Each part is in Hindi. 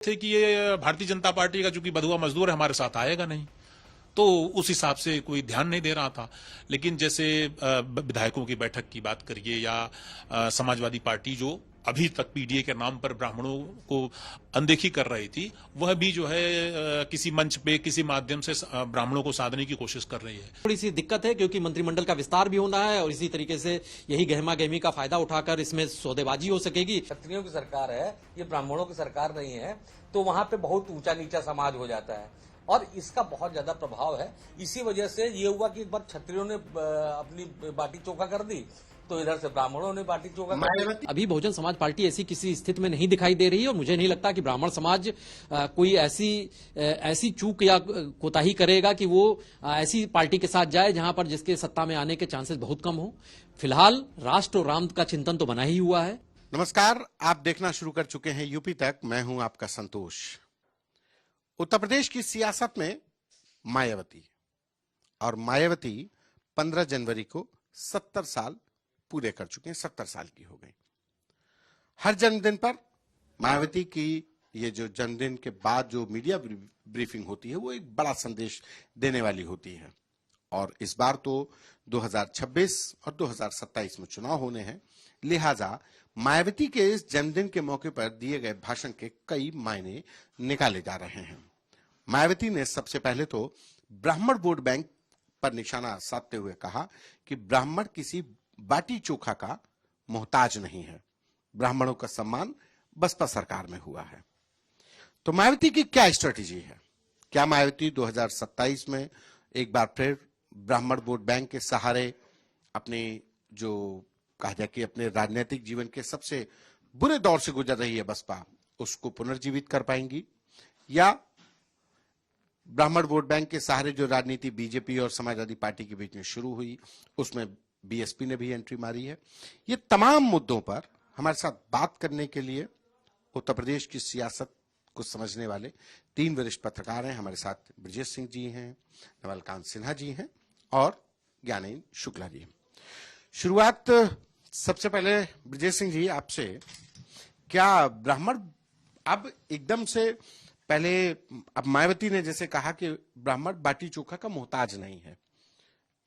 थे कि ये भारतीय जनता पार्टी का चूंकि बधुआ मजदूर है हमारे साथ आएगा नहीं, तो उस हिसाब से कोई ध्यान नहीं दे रहा था। लेकिन जैसे विधायकों की बैठक की बात करिए या समाजवादी पार्टी जो अभी तक पीडीए के नाम पर ब्राह्मणों को अनदेखी कर रही थी, वह भी जो है किसी मंच पे किसी माध्यम से ब्राह्मणों को साधने की कोशिश कर रही है। थोड़ी सी दिक्कत है क्योंकि मंत्रिमंडल का विस्तार भी होना है और इसी तरीके से यही गहमा गहमी का फायदा उठाकर इसमें सौदेबाजी हो सकेगी। क्षत्रियों की सरकार है, ये ब्राह्मणों की सरकार नहीं है, तो वहां पे बहुत ऊंचा नीचा समाज हो जाता है और इसका बहुत ज्यादा प्रभाव है। इसी वजह से ये हुआ कि एक बार क्षत्रियों ने अपनी बाटी चोखा कर दी तो इधर से ब्राह्मणों ने बाटी चोखा कर दी। अभी बहुजन समाज पार्टी ऐसी किसी स्थिति में नहीं दिखाई दे रही है और मुझे नहीं लगता कि ब्राह्मण समाज कोई ऐसी चूक या कोताही करेगा कि वो ऐसी पार्टी के साथ जाए जहां पर जिसके सत्ता में आने के चांसेस बहुत कम हो। फिलहाल राष्ट्र और राम का चिंतन तो बना ही हुआ है। नमस्कार, आप देखना शुरू कर चुके हैं यूपी तक। मैं हूं आपका संतोष। उत्तर प्रदेश की सियासत में मायावती और मायावती 15 जनवरी को 70 साल पूरे कर चुके हैं, 70 साल की हो गई। हर जन्मदिन पर मायावती की ये जो जन्मदिन के बाद जो मीडिया ब्रीफिंग होती है वो एक बड़ा संदेश देने वाली होती है। और इस बार तो 2026 और 2027 में चुनाव होने हैं, लिहाजा मायावती के इस जन्मदिन के मौके पर दिए गए भाषण के कई मायने निकाले जा रहे हैं। मायावती ने सबसे पहले तो ब्राह्मण वोट बैंक पर निशाना साधते हुए कहा कि ब्राह्मण किसी बाटी चोखा का मोहताज नहीं है, ब्राह्मणों का सम्मान बसपा सरकार में हुआ है। तो मायावती की क्या स्ट्रेटेजी है? क्या मायावती 2027 में एक बार फिर ब्राह्मण वोट बैंक के सहारे अपने जो कहा जाए कि अपने राजनीतिक जीवन के सबसे बुरे दौर से गुजर रही है बसपा, उसको पुनर्जीवित कर पाएंगी? या ब्राह्मण वोट बैंक के सहारे जो राजनीति बीजेपी और समाजवादी पार्टी के बीच में शुरू हुई, उसमें बीएसपी ने भी एंट्री मारी है? ये तमाम मुद्दों पर हमारे साथ बात करने के लिए उत्तर प्रदेश की सियासत को समझने वाले 3 वरिष्ठ पत्रकार हैं। हमारे साथ ब्रजेश सिंह जी हैं, नवलकांत सिन्हा जी हैं और ज्ञानेंद्र शुक्ला जी हैं। शुरुआत सबसे पहले ब्रजेश सिंह जी आपसे, क्या ब्राह्मण अब एकदम से पहले, अब मायावती ने जैसे कहा कि ब्राह्मण बाटी चोखा का मोहताज नहीं है,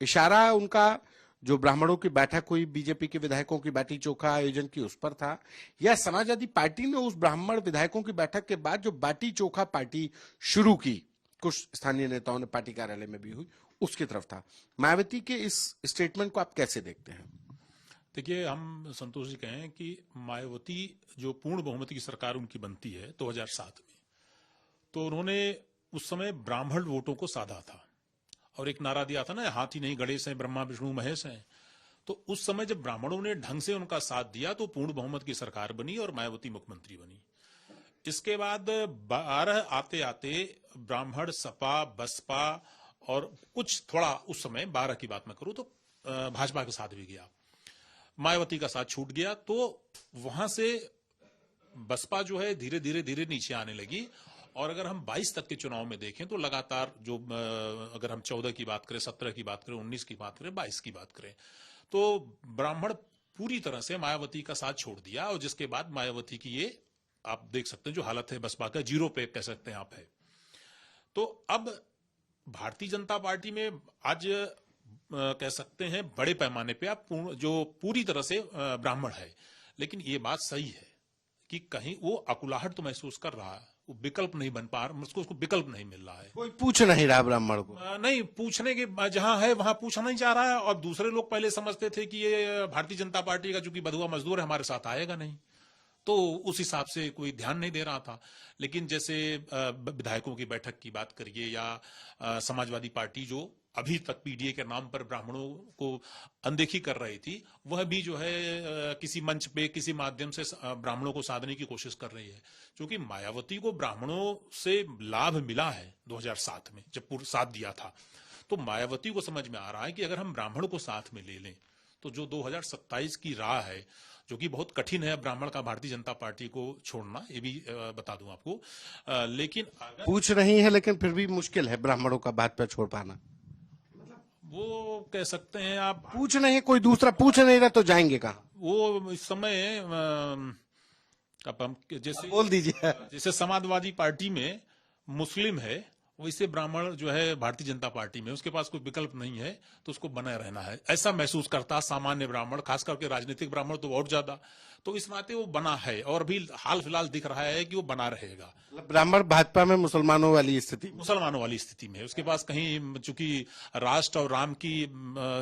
इशारा उनका जो ब्राह्मणों की बैठक हुई बीजेपी के विधायकों की बाटी चोखा आयोजन की उस पर था, या समाजवादी पार्टी ने उस ब्राह्मण विधायकों की बैठक के बाद जो बाटी चोखा पार्टी शुरू की, कुछ स्थानीय नेताओं ने पार्टी कार्यालय में भी हुई, उसकी तरफ था? मायावती के इस स्टेटमेंट को आप कैसे देखते हैं? देखिए, हम संतोष जी कहें कि मायावती जो पूर्ण बहुमत की सरकार उनकी बनती है 2007 में, तो उन्होंने उस समय ब्राह्मण वोटों को साधा था और एक नारा दिया था ना, हाथी नहीं गणेश हैं, ब्रह्मा विष्णु महेश हैं। तो उस समय जब ब्राह्मणों ने ढंग से उनका साथ दिया तो पूर्ण बहुमत की सरकार बनी और मायावती मुख्यमंत्री बनी। इसके बाद 12 आते आते ब्राह्मण, सपा, बसपा और कुछ थोड़ा उस समय 12 की बात मैं करूं तो भाजपा के साथ भी गया, मायावती का साथ छूट गया। तो वहां से बसपा जो है धीरे धीरे नीचे आने लगी। और अगर हम 22 तक के चुनाव में देखें तो लगातार जो अगर हम 14 की बात करें, 17 की बात करें, 19 की बात करें, 22 की बात करें, तो ब्राह्मण पूरी तरह से मायावती का साथ छोड़ दिया। और जिसके बाद मायावती की ये आप देख सकते हैं जो हालत है बसपा का, 0 पे कह सकते हैं आप है। तो अब भारतीय जनता पार्टी में आज कह सकते हैं बड़े पैमाने पे आप जो पूरी तरह से ब्राह्मण है, लेकिन ये बात सही है कि कहीं वो अकुलाहट तो महसूस कर रहा है, वो विकल्प नहीं बन पा रहा, उसको विकल्प नहीं मिल रहा है। कोई पूछ नहीं रहा ब्राह्मण को, नहीं पूछने के जहां है वहां पूछा नहीं जा रहा है। और दूसरे लोग पहले समझते थे कि ये भारतीय जनता पार्टी का चूंकि बधुआ मजदूर है हमारे साथ आएगा नहीं, तो उस हिसाब से कोई ध्यान नहीं दे रहा था। लेकिन जैसे विधायकों की बैठक की बात करिए या समाजवादी पार्टी जो अभी तक पीडीए के नाम पर ब्राह्मणों को अनदेखी कर रही थी, वह भी जो है किसी मंच पे किसी माध्यम से ब्राह्मणों को साधने की कोशिश कर रही है। क्योंकि मायावती को ब्राह्मणों से लाभ मिला है 2007 में जब पूरा साथ दिया था, तो मायावती को समझ में आ रहा है कि अगर हम ब्राह्मण को साथ में ले लें तो जो 2027 की राह है, जो कि बहुत कठिन है ब्राह्मण का भारतीय जनता पार्टी को छोड़ना, ये भी बता दूं आपको। लेकिन अगर पूछ रही है लेकिन फिर भी मुश्किल है ब्राह्मणों का बात पर छोड़ पाना। वो कह सकते हैं आप, पूछ नहीं, कोई दूसरा पूछ नहीं रहा तो जाएंगे कहां? वो इस समय अब हम जैसे बोल दीजिए। जैसे समाजवादी पार्टी में मुस्लिम है, वैसे ब्राह्मण जो है भारतीय जनता पार्टी में उसके पास कोई विकल्प नहीं है, तो उसको बना रहना है, ऐसा महसूस करता सामान्य ब्राह्मण, खास करके राजनीतिक ब्राह्मण तो बहुत ज्यादा। तो इस नाते वो बना है और भी हाल फिलहाल दिख रहा है कि वो बना रहेगा। मतलब ब्राह्मण भाजपा में मुसलमानों वाली स्थिति, मुसलमानों वाली स्थिति में उसके पास कहीं, चूंकि राष्ट्र और राम की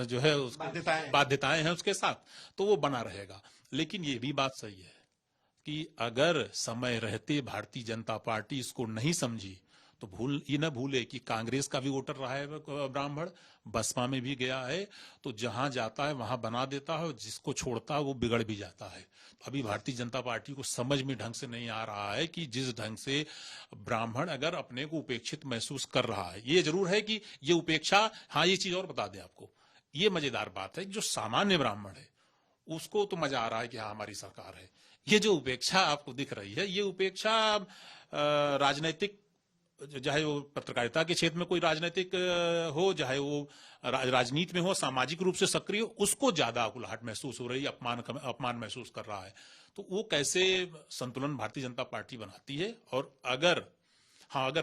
जो है बाध्यताएं हैं उसके साथ, तो वो बना रहेगा। लेकिन ये भी बात सही है कि अगर समय रहते भारतीय जनता पार्टी इसको नहीं समझी, तो ये न भूले कि कांग्रेस का भी वोटर रहा है ब्राह्मण, बसपा में भी गया है, तो जहां जाता है वहां बना देता है, जिसको छोड़ता है वो बिगड़ भी जाता है। तो अभी भारतीय जनता पार्टी को समझ में ढंग से नहीं आ रहा है कि जिस ढंग से ब्राह्मण अगर अपने को उपेक्षित महसूस कर रहा है, ये जरूर है कि ये उपेक्षा, हाँ ये चीज और बता दें आपको, ये मजेदार बात है, जो सामान्य ब्राह्मण है उसको तो मजा आ रहा है कि हाँ हमारी सरकार है। ये जो उपेक्षा आपको दिख रही है, ये उपेक्षा राजनीतिक, चाहे वो पत्रकारिता के क्षेत्र में कोई राजनीतिक हो, चाहे वो राजनीति में हो, सामाजिक रूप से सक्रिय हो, उसको ज्यादा उकलाहट महसूस हो रही है, अपमान महसूस कर रहा है। तो वो कैसे संतुलन भारतीय जनता पार्टी बनाती है। और अगर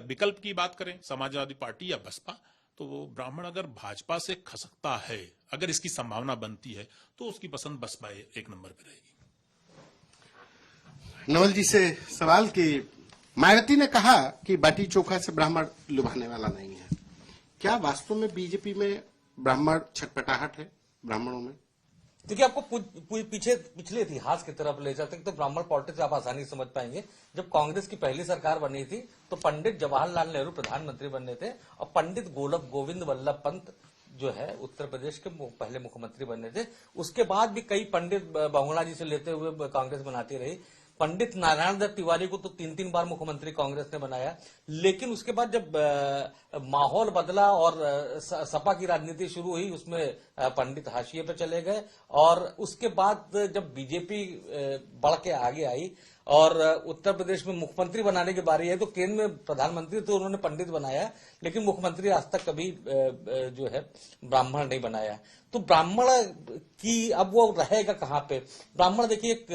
विकल्प की बात करें समाजवादी पार्टी या बसपा, तो वो ब्राह्मण अगर भाजपा से खसकता है, अगर इसकी संभावना बनती है, तो उसकी पसंद बसपा एक नंबर पे रहेगी। नवल जी से सवाल की, मायावती ने कहा कि बाटी चोखा से ब्राह्मण लुभाने वाला नहीं है, क्या वास्तव में बीजेपी में ब्राह्मण छटपटाहट है ब्राह्मणों में? देखिए, आपको पिछले इतिहास की तरफ ले जाते तो ब्राह्मण पॉलिटिक्स आप आसानी से समझ पाएंगे। जब कांग्रेस की पहली सरकार बनी थी तो पंडित जवाहरलाल नेहरू प्रधानमंत्री बने थे और पंडित गोविंद वल्लभ पंत जो है उत्तर प्रदेश के पहले मुख्यमंत्री बने थे। उसके बाद भी कई पंडित बहुगुणा जी से लेते हुए कांग्रेस बनाती रही। पंडित नारायण दत्त तिवारी को तो 3-3 बार मुख्यमंत्री कांग्रेस ने बनाया। लेकिन उसके बाद जब माहौल बदला और सपा की राजनीति शुरू हुई, उसमें पंडित हाशिए पे चले गए। और उसके बाद जब बीजेपी बढ़ के आगे आई और उत्तर प्रदेश में मुख्यमंत्री बनाने की बारी आई, तो केंद्र में प्रधानमंत्री तो उन्होंने पंडित बनाया, लेकिन मुख्यमंत्री आज तक कभी जो है ब्राह्मण नहीं बनाया। तो ब्राह्मण की अब वो रहेगा कहां पे? ब्राह्मण देखिए एक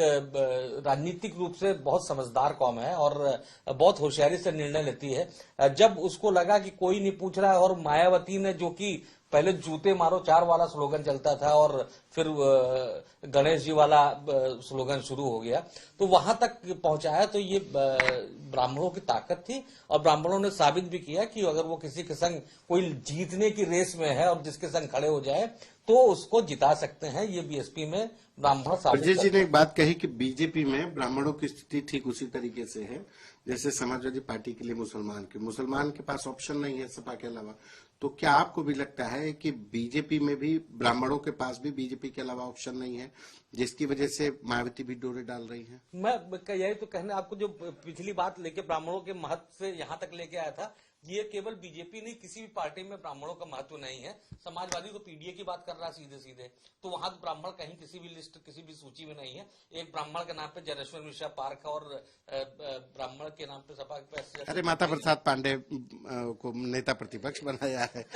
राजनीतिक रूप से बहुत समझदार कौम है और बहुत होशियारी से निर्णय लेती है। जब उसको लगा कि कोई नहीं पूछ रहा है, और मायावती ने, जो कि पहले जूते मारो 4 वाला स्लोगन चलता था और फिर गणेश जी वाला स्लोगन शुरू हो गया, तो वहां तक पहुंचाया, तो ये ब्राह्मणों की ताकत थी। और ब्राह्मणों ने साबित भी किया कि अगर वो किसी के संग कोई जीतने की रेस में है और जिसके संग खड़े हो जाए तो उसको जिता सकते हैं। ये बीएसपी में ब्राह्मण साबित जी ने एक बात कही कि बीजेपी में ब्राह्मणों की स्थिति ठीक उसी तरीके से है जैसे समाजवादी पार्टी के लिए मुसलमान के पास ऑप्शन नहीं है सपा के अलावा। तो क्या आपको भी लगता है कि बीजेपी में भी ब्राह्मणों के पास भी बीजेपी के अलावा ऑप्शन नहीं है, जिसकी वजह से मायावती भी डोरे डाल रही है? मैं यही तो कहने, आपको जो पिछली बात लेके ब्राह्मणों के महत्व से यहां तक लेके आया था, ये केवल बीजेपी नहीं, किसी भी पार्टी में ब्राह्मणों का महत्व नहीं है। समाजवादी तो पीडीए की बात कर रहा है सीधे सीधे, तो वहां ब्राह्मण कहीं किसी भी लिस्ट, किसी भी सूची में नहीं है। एक ब्राह्मण के नाम पे जनेश्वर मिश्रा पार्क और ब्राह्मण के नाम पे सपा के, अरे माता प्रसाद पांडे को नेता प्रतिपक्ष बनाया है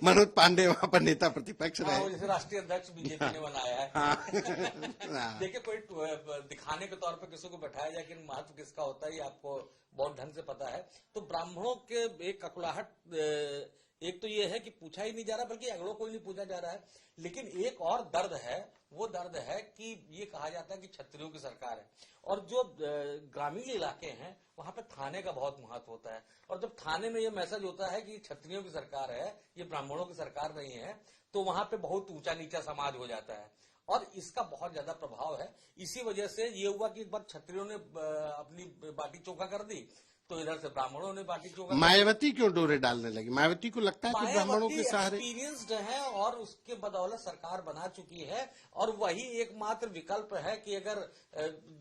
मनोज पांडे वहां पर नेता प्रतिपक्ष रहे, जैसे राष्ट्रीय अध्यक्ष बीजेपी ने बनाया है। देखिए, कोई दिखाने के तौर पर किसी को बैठाया जाए, लेकिन महत्व किसका होता है ये आपको बहुत ढंग से पता है। तो ब्राह्मणों के एक ककुलाहट, एक तो ये है कि पूछा ही नहीं जा रहा, बल्कि अगड़ों को ही नहीं पूछा जा रहा है। लेकिन एक और दर्द है, वो दर्द है कि ये कहा जाता है कि क्षत्रियों की सरकार है, और जो ग्रामीण इलाके हैं वहां पे थाने का बहुत महत्व होता है। और जब थाने में ये मैसेज होता है कि क्षत्रियों की सरकार है, ये ब्राह्मणों की सरकार नहीं है, तो वहां पे बहुत ऊंचा नीचा समाज हो जाता है और इसका बहुत ज्यादा प्रभाव है। इसी वजह से ये हुआ कि एक बार क्षत्रियों ने अपनी बाटी चोखा कर दी, तो इधर से ब्राह्मणों ने बाटी चोखा। मायावती क्यों डोरे डालने लगी? मायावती को लगता है कि ब्राह्मणों के सहारे एक्सपीरियंस्ड है और उसके बदौलत सरकार बना चुकी है, और वही एकमात्र विकल्प है कि अगर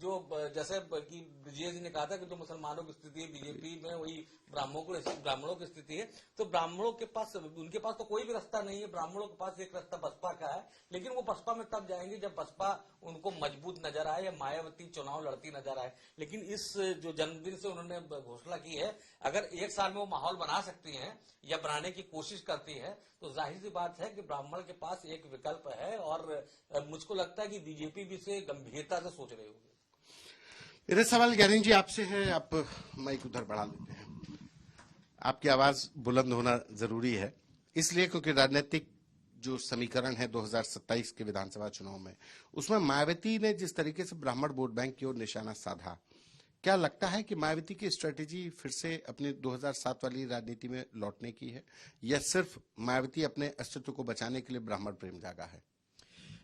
जो जैसे कि विजय जी ने कहा था कि जो मुसलमानों की स्थिति है बीजेपी में, वही ब्राह्मणों की स्थिति है। तो ब्राह्मणों के पास, उनके पास तो कोई भी रास्ता नहीं है। ब्राह्मणों के पास एक रास्ता बसपा का है, लेकिन वो बसपा में तब जाएंगे जब बसपा उनको मजबूत नजर आए या मायावती चुनाव लड़ती नजर आए। लेकिन इस जो जन्मदिन से उन्होंने घोषणा की है, अगर 1 साल में वो माहौल बना सकती हैं या बनाने की कोशिश करती है, तो जाहिर सी बात है कि ब्राह्मण के पास एक विकल्प है। और मुझको लगता है कि बीजेपी भी इसे गंभीरता से सोच रही होगी। मेरा सवाल ज्ञानी जी आपसे है, आप माइक उधर बढ़ा लेते हैं। आपकी आवाज बुलंद होना जरूरी है, इसलिए क्योंकि राजनीतिक जो समीकरण है 2027 के विधानसभा चुनाव में, उसमें मायावती ने जिस तरीके से ब्राह्मण वोट बैंक की ओर निशाना साधा, क्या लगता है कि मायावती की स्ट्रेटेजी फिर से अपनी 2007 वाली राजनीति में लौटने की है, या सिर्फ मायावती अपने अस्तित्व को बचाने के लिए ब्राह्मण प्रेम जागा है?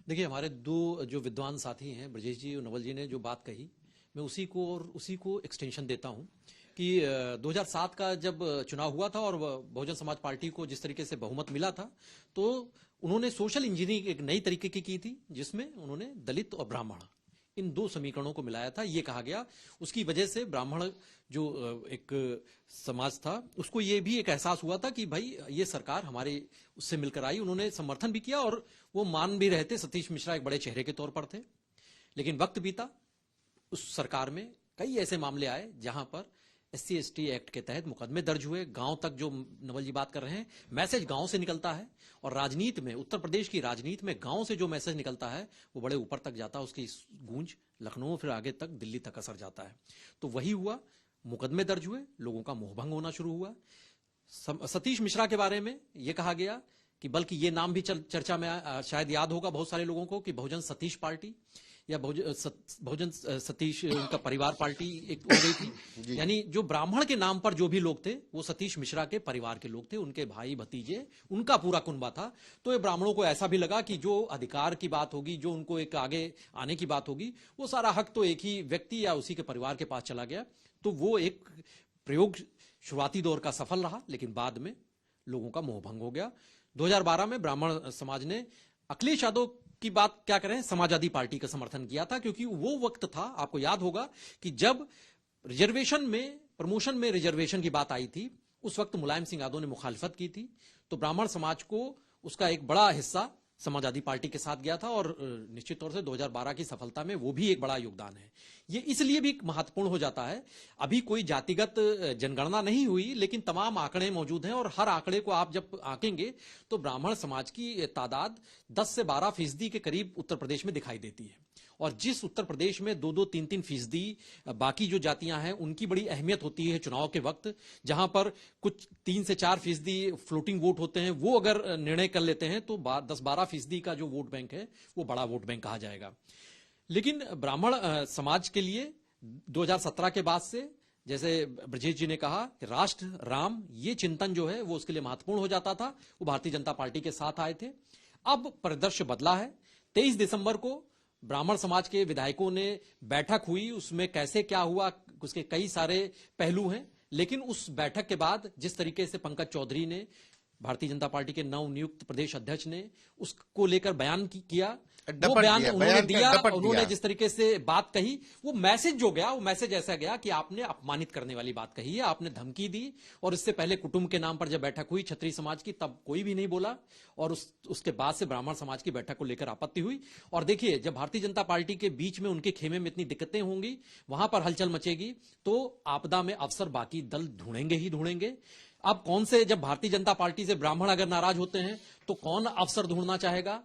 देखिए, हमारे दो जो विद्वान साथी हैं, ब्रजेश जी और नवल जी ने जो बात कही, मैं उसी को एक्सटेंशन देता हूं कि 2007 का जब चुनाव हुआ था और बहुजन समाज पार्टी को जिस तरीके से बहुमत मिला था, तो उन्होंने सोशल इंजीनियरिंग एक नई तरीके की थी, जिसमें उन्होंने दलित और ब्राह्मण इन दो समीकरणों को मिलाया था। ये कहा गया उसकी वजह से ब्राह्मण जो एक समाज था, उसको ये भी एक एहसास हुआ था कि भाई ये सरकार हमारे उससे मिलकर आई। उन्होंने समर्थन भी किया और वो मान भी रहे थे। सतीश मिश्रा एक बड़े चेहरे के तौर पर थे। लेकिन वक्त बीता, उस सरकार में कई ऐसे मामले आए जहां पर SC/ST एक्ट के तहत मुकदमे दर्ज हुए। गांव तक जो नवल जी बात कर रहे हैं, मैसेज गांव से निकलता है, और राजनीति में, उत्तर प्रदेश की राजनीति में गांव से जो मैसेज निकलता है वो बड़े ऊपर तक जाता है। उसकी गूंज लखनऊ फिर आगे तक दिल्ली तक असर जाता है। तो वही हुआ, मुकदमे दर्ज हुए, लोगों का मोहभंग होना शुरू हुआ। सतीश मिश्रा के बारे में यह कहा गया कि, बल्कि ये नाम भी चर्चा में शायद याद होगा बहुत सारे लोगों को, कि बहुजन सतीश पार्टी या बहुजन सतीश उनका परिवार पार्टी एक हो गई थी। यानी जो ब्राह्मण के नाम पर जो भी लोग थे वो सतीश मिश्रा के परिवार के लोग थे, उनके भाई भतीजे, उनका पूरा कुनबा था। तो ये ब्राह्मणों को ऐसा भी लगा कि जो अधिकार की बात होगी, जो उनको एक आगे आने की बात होगी, वो सारा हक तो एक ही व्यक्ति या उसी के परिवार के पास चला गया। तो वो एक प्रयोग शुरुआती दौर का सफल रहा, लेकिन बाद में लोगों का मोहभंग हो गया। 2012 में ब्राह्मण समाज ने अखिलेश यादव की बात क्या करें, समाजवादी पार्टी का समर्थन किया था, क्योंकि वो वक्त था, आपको याद होगा कि जब रिजर्वेशन में, प्रमोशन में रिजर्वेशन की बात आई थी, उस वक्त मुलायम सिंह यादव ने मुखालिफत की थी। तो ब्राह्मण समाज को उसका एक बड़ा हिस्सा समाजवादी पार्टी के साथ गया था, और निश्चित तौर से 2012 की सफलता में वो भी एक बड़ा योगदान है। ये इसलिए भी महत्वपूर्ण हो जाता है, अभी कोई जातिगत जनगणना नहीं हुई, लेकिन तमाम आंकड़े मौजूद हैं, और हर आंकड़े को आप जब आंकेंगे तो ब्राह्मण समाज की तादाद 10 से 12% के करीब उत्तर प्रदेश में दिखाई देती है। और जिस उत्तर प्रदेश में 2-2, 3-3 फीसदी बाकी जो जातियां हैं उनकी बड़ी अहमियत होती है चुनाव के वक्त, जहां पर कुछ 3 से 4% फ्लोटिंग वोट होते हैं, वो अगर निर्णय कर लेते हैं तो 10-12% का जो वोट बैंक है वो बड़ा वोट बैंक कहा जाएगा। लेकिन ब्राह्मण समाज के लिए 2017 के बाद से, जैसे ब्रजेश जी ने कहा कि राष्ट्र राम, ये चिंतन जो है वो उसके लिए महत्वपूर्ण हो जाता था। वो भारतीय जनता पार्टी के साथ आए थे। अब परिदृश्य बदला है। 23 दिसंबर को ब्राह्मण समाज के विधायकों ने बैठक हुई, उसमें कैसे क्या हुआ उसके कई सारे पहलू हैं। लेकिन उस बैठक के बाद जिस तरीके से पंकज चौधरी ने, भारतीय जनता पार्टी के नवनियुक्त प्रदेश अध्यक्ष ने, उसको लेकर बयान किया, वो बयान उन्होंने दिया, उन्होंने जिस तरीके से बात कही, वो मैसेज जो गया, वो मैसेज ऐसा गया कि आपने अपमानित करने वाली बात कही है, आपने धमकी दी। और इससे पहले कुटुंब के नाम पर जब बैठक हुई क्षत्रिय समाज की, तब कोई भी नहीं बोला, और उसके बाद से ब्राह्मण समाज की बैठक को लेकर आपत्ति हुई। और देखिए, जब भारतीय जनता पार्टी के बीच में, उनके खेमे में इतनी दिक्कतें होंगी, वहां पर हलचल मचेगी, तो आपदा में अवसर बाकी दल ढूंढेंगे ही ढूंढेंगे। अब कौन से, जब भारतीय जनता पार्टी से ब्राह्मण अगर नाराज होते हैं तो कौन अवसर ढूंढना चाहेगा?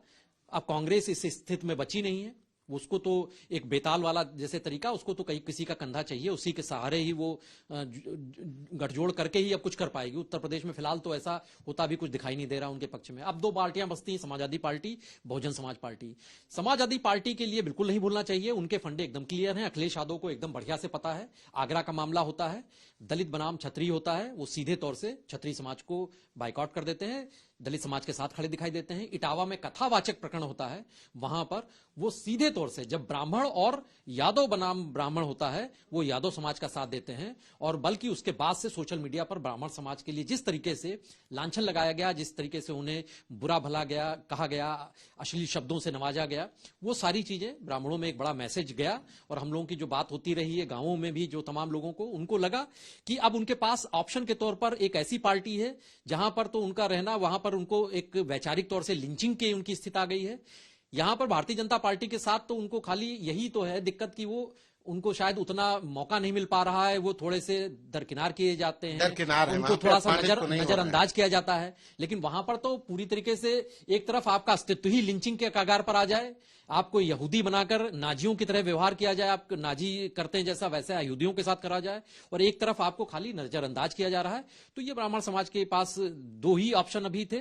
अब कांग्रेस इस स्थिति में बची नहीं है। उसको तो एक बेताल वाला जैसे तरीका, उसको तो कहीं किसी का कंधा चाहिए, उसी के सहारे ही वो गठजोड़ करके ही अब कुछ कर पाएगी। उत्तर प्रदेश में फिलहाल तो ऐसा होता भी कुछ दिखाई नहीं दे रहा उनके पक्ष में। अब 2 पार्टियां बसती हैं, Samajwadi party, Bahujan Samaj party. Samajwadi party के लिए बिल्कुल नहीं भूलना चाहिए, उनके फंडे एकदम क्लियर हैं। अखिलेश यादव को एकदम बढ़िया से पता है, आगरा का मामला होता है, दलित बनाम क्षत्रिय होता है, वो सीधे तौर से क्षत्रिय समाज को बाइकआउट कर देते हैं, दलित समाज के साथ खड़े दिखाई देते हैं। इटावा में कथावाचक प्रकरण होता है, वहां पर वो सीधे तौर से, जब ब्राह्मण और यादव बनाम ब्राह्मण होता है, वो यादव समाज का साथ देते हैं। और बल्कि उसके बाद से सोशल मीडिया पर ब्राह्मण समाज के लिए जिस तरीके से लांछन लगाया गया, जिस तरीके से उन्हें बुरा भला गया कहा गया, अश्लील शब्दों से नवाजा गया, वो सारी चीजें ब्राह्मणों में एक बड़ा मैसेज गया। और हम लोगों की जो बात होती रही है गांवों में भी, जो तमाम लोगों को, उनको लगा कि अब उनके पास ऑप्शन के तौर पर एक ऐसी पार्टी है जहां पर तो उनका रहना, वहां पर उनको एक वैचारिक तौर से लिंचिंग की उनकी स्थिति आ गई है। यहां पर भारतीय जनता पार्टी के साथ तो उनको खाली यही तो है दिक्कत कि वो उनको शायद उतना मौका नहीं मिल पा रहा है, वो थोड़े से दरकिनार किए जाते हैं, दरकिनार है, उनको वहां पे थोड़ा सा अपमानित तो नहीं हो रहा है। नजरअंदाज किया जाता है। लेकिन वहां पर तो पूरी तरीके से एक तरफ आपका अस्तित्व ही लिंचिंग के कगार पर आ जाए, आपको यहूदी बनाकर नाजियों की तरह व्यवहार किया जाए, आप नाजी करते हैं जैसा वैसा यहूदियों के साथ करा जाए, और एक तरफ आपको खाली नजरअंदाज किया जा रहा है। तो ये ब्राह्मण समाज के पास दो ही ऑप्शन अभी थे।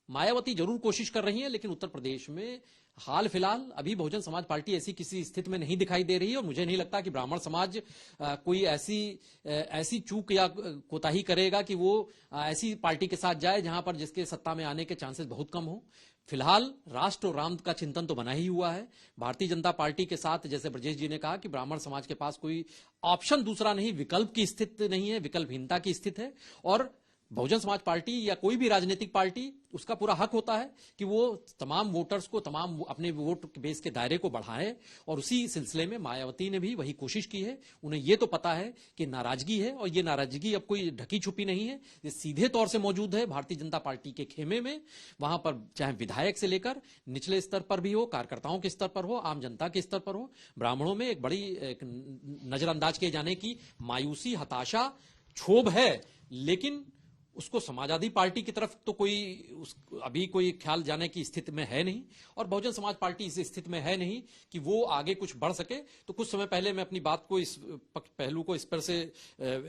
मायावती जरूर कोशिश कर रही है, लेकिन उत्तर प्रदेश में हाल फिलहाल अभी बहुजन समाज पार्टी ऐसी किसी स्थिति में नहीं दिखाई दे रही है, और मुझे नहीं लगता कि ब्राह्मण समाज कोई ऐसी चूक या कोताही करेगा कि वो ऐसी पार्टी के साथ जाए जहां पर जिसके सत्ता में आने के चांसेस बहुत कम हो। फिलहाल राष्ट्र और राम का चिंतन तो बना ही हुआ है। भारतीय जनता पार्टी के साथ, जैसे ब्रजेश जी ने कहा कि ब्राह्मण समाज के पास कोई ऑप्शन दूसरा नहीं, विकल्प की स्थिति नहीं है, विकल्पहीनता की स्थिति है। और बहुजन समाज पार्टी या कोई भी राजनीतिक पार्टी, उसका पूरा हक होता है कि वो तमाम वोटर्स को, तमाम अपने वोट बेस के दायरे को बढ़ाए, और उसी सिलसिले में मायावती ने भी वही कोशिश की है। उन्हें ये तो पता है कि नाराजगी है, और ये नाराजगी अब कोई ढकी छुपी नहीं है, ये सीधे तौर से मौजूद है भारतीय जनता पार्टी के खेमे में। वहां पर चाहे विधायक से लेकर निचले स्तर पर भी हो, कार्यकर्ताओं के स्तर पर हो, आम जनता के स्तर पर हो, ब्राह्मणों में एक बड़ी नजरअंदाज किए जाने की मायूसी, हताशा, क्षोभ है। लेकिन उसको समाजवादी पार्टी की तरफ तो अभी कोई ख्याल जाने की स्थिति में है नहीं, और बहुजन समाज पार्टी इस स्थिति में है नहीं कि वो आगे कुछ बढ़ सके। तो कुछ समय पहले मैं अपनी बात को, इस पहलू को इस पर से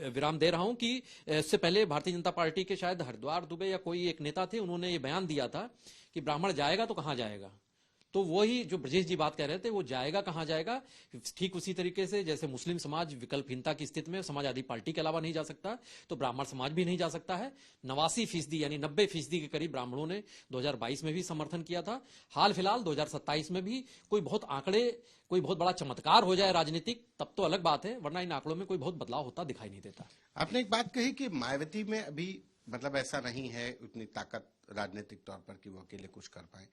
विराम दे रहा हूं कि इससे पहले भारतीय जनता पार्टी के शायद हरिद्वार दुबे या कोई एक नेता थे, उन्होंने ये बयान दिया था कि ब्राह्मण जाएगा तो कहां जाएगा। तो वही जो ब्रजेश जी बात कह रहे थे, वो जाएगा कहां जाएगा, ठीक उसी तरीके से जैसे मुस्लिम समाज विकल्पहीनता की स्थिति में समाजवादी पार्टी के अलावा नहीं जा सकता, तो ब्राह्मण समाज भी नहीं जा सकता है। 89% यानी 90% के करीब ब्राह्मणों ने 2022 में भी समर्थन किया था। हाल फिलहाल 2027 में भी कोई बहुत बड़ा चमत्कार हो जाए राजनीतिक, तब तो अलग बात है, वरना इन आंकड़ों में कोई बहुत बदलाव होता दिखाई नहीं देता। आपने एक बात कही कि मायावती में अभी मतलब ऐसा नहीं है उतनी ताकत राजनीतिक तौर पर कि वो अकेले कुछ कर पाए,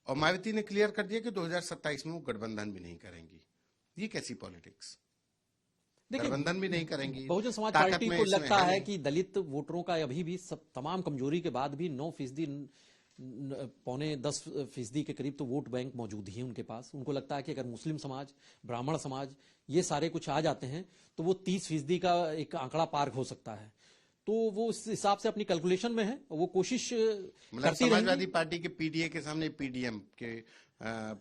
और मायावती ने क्लियर कर दिया कि 2027 में वो गठबंधन भी नहीं करेंगी। ये कैसी पॉलिटिक्स? गठबंधन भी नहीं करेंगी। बहुजन समाज पार्टी को लगता है कि दलित वोटरों का अभी भी तमाम कमजोरी के बाद भी 9%, 9.5-10% के करीब तो वोट बैंक मौजूद ही है उनके पास। उनको लगता है कि अगर मुस्लिम समाज, ब्राह्मण समाज, ये सारे कुछ आ जाते हैं तो वो 30% का एक आंकड़ा पार हो सकता है। तो वो उस हिसाब से अपनी कैलकुलेशन में है, वो कोशिश मतलब समाजवादी पार्टी के पीडीए के सामने पीडीएम के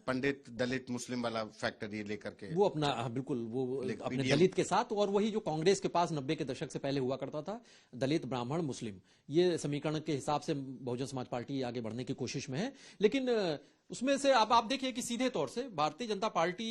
पंडित दलित मुस्लिम वाला फैक्टर ये लेकर के वो अपना, बिल्कुल वो अपने दलित के साथ, और वही जो कांग्रेस के पास 90 के दशक से पहले हुआ करता था, दलित ब्राह्मण मुस्लिम, ये समीकरण के हिसाब से बहुजन समाज पार्टी आगे बढ़ने की कोशिश में है। लेकिन उसमें से अब आप देखिए कि सीधे तौर से भारतीय जनता पार्टी